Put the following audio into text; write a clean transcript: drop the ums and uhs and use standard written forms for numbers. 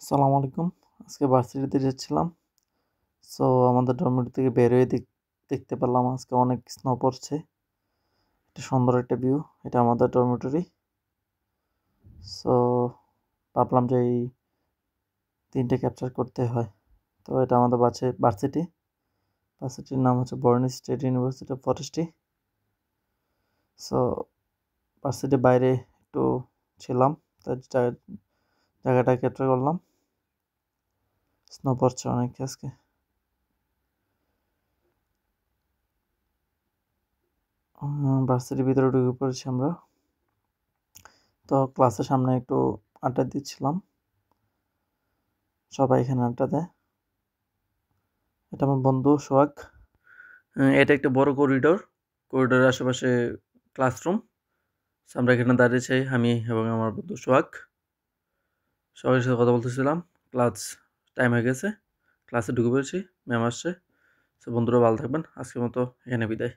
আসসালামু আলাইকুম। আজকে ভার্সিটিতে যাচ্ছিলাম। সো আমাদের ডরমিটরি থেকে বের হয়ে দেখতে পেলাম আজকে অনেক স্নো পড়ছে। এটা সুন্দর একটা ভিউ। এটা আমাদের ডরমিটরি। সো ভাবলাম যে এই দিনটা ক্যাপচার করতে হয়। তো এটা আমাদের ভার্সিটি। ভার্সিটির নাম হচ্ছে বর্নি state university of forestry. So ভার্সিটির বাইরে একটু ছিলাম, তাই জায়গাটা ক্যাপচার করলাম। স্নো পড়ছে অনেক আজকে। ভার্সিটির ভিতরে ঢুকে পড়েছি আমরা। তো ক্লাসের সামনে একটু আড্ডা দিচ্ছিলাম, সবাই এখানে আড্ডা দেয়। এটা আমার বন্ধু সোহাগ। এটা একটা বড় করিডোরের আশেপাশে ক্লাসরুম। আমরা এখানে দাঁড়িয়েছি, আমি এবং আমার বন্ধু সোহাগ। সোহাগের সাথে কথা বলতেছিলাম। ক্লাস টাইম হয়ে গেছে, ক্লাসে ঢুকে পড়েছি, ম্যাম আসছে। তো বন্ধুরা ভালো থাকবেন, আজকের মতো এখানে বিদায়।